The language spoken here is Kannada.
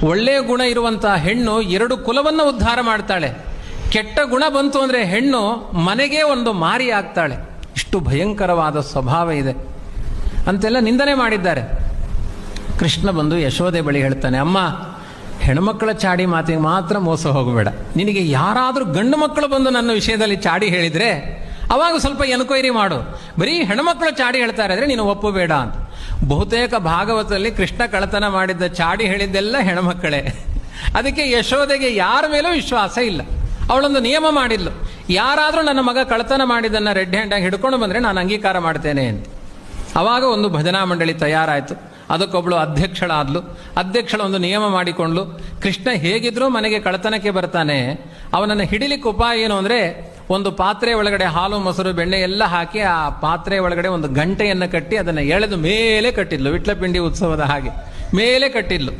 ಒಳ್ಳೆಯ ಗುಣ ಇರುವಂತಹ ಹೆಣ್ಣು 2 ಕುಲವನ್ನು ಉದ್ಧಾರ ಮಾಡ್ತಾಳೆ. ಕೆಟ್ಟ ಗುಣ ಬಂತು ಅಂದರೆ ಹೆಣ್ಣು ಮನೆಗೆ ಒಂದು ಮಾರಿ ಆಗ್ತಾಳೆ. ಇಷ್ಟು ಭಯಂಕರವಾದ ಸ್ವಭಾವ ಇದೆ ಅಂತೆಲ್ಲ ನಿಂದನೆ ಮಾಡಿದ್ದಾರೆ. ಕೃಷ್ಣ ಬಂದು ಯಶೋದೆ ಬಳಿ ಹೇಳ್ತಾನೆ, ಅಮ್ಮ, ಹೆಣ್ಮಕ್ಕಳ ಚಾಡಿ ಮಾತಿಗೆ ಮಾತ್ರ ಮೋಸ ಹೋಗಬೇಡ. ನಿನಗೆ ಯಾರಾದರೂ ಗಂಡು ಮಕ್ಕಳು ಬಂದು ನನ್ನ ವಿಷಯದಲ್ಲಿ ಚಾಡಿ ಹೇಳಿದರೆ ಅವಾಗ ಸ್ವಲ್ಪ ಎನ್ಕ್ವೈರಿ ಮಾಡು. ಬರೀ ಹೆಣ್ಮಕ್ಕಳು ಚಾಡಿ ಹೇಳ್ತಾರೆ ಅಂದರೆ ನೀನು ಒಪ್ಪಬೇಡ ಅಂತ. ಬಹುತೇಕ ಭಾಗವತದಲ್ಲಿ ಕೃಷ್ಣ ಕಳ್ಳತನ ಮಾಡಿದ್ದ ಚಾಡಿ ಹೇಳಿದ್ದೆಲ್ಲ ಹೆಣ್ಮಕ್ಕಳೇ. ಅದಕ್ಕೆ ಯಶೋದೆಗೆ ಯಾರ ಮೇಲೂ ವಿಶ್ವಾಸ ಇಲ್ಲ. ಅವಳೊಂದು ನಿಯಮ ಮಾಡಿದ್ಲು, ಯಾರಾದರೂ ನನ್ನ ಮಗ ಕಳ್ಳತನ ಮಾಡಿದ್ದನ್ನು ರೆಡ್ ಹ್ಯಾಂಡಾಗಿ ಹಿಡ್ಕೊಂಡು ಬಂದರೆ ನಾನು ಅಂಗೀಕಾರ ಮಾಡ್ತೇನೆ ಅಂತ. ಆವಾಗ ಒಂದು ಭಜನಾ ಮಂಡಳಿ ತಯಾರಾಯಿತು. ಅದಕ್ಕೊಬ್ಬಳು ಅಧ್ಯಕ್ಷಳಾದ್ಲು. ಅಧ್ಯಕ್ಷಳ ಒಂದು ನಿಯಮ ಮಾಡಿಕೊಂಡ್ಲು, ಕೃಷ್ಣ ಹೇಗಿದ್ರೂ ಮನೆಗೆ ಕಳ್ಳತನಕ್ಕೆ ಬರ್ತಾನೆ, ಅವನನ್ನು ಹಿಡಿಲಿಕ್ಕೆ ಉಪಾಯ ಏನು ಅಂದರೆ ಒಂದು ಪಾತ್ರೆ ಒಳಗಡೆ ಹಾಲು ಮೊಸರು ಬೆಣ್ಣೆ ಎಲ್ಲ ಹಾಕಿ ಆ ಪಾತ್ರೆ ಒಳಗಡೆ ಒಂದು ಗಂಟೆಯನ್ನು ಕಟ್ಟಿ ಅದನ್ನು ಎಳೆದು ಮೇಲೆ ಕಟ್ಟಿದ್ಲು. ವಿಟ್ಲಪಿಂಡಿ ಉತ್ಸವದ ಹಾಗೆ ಮೇಲೆ ಕಟ್ಟಿದ್ಲು.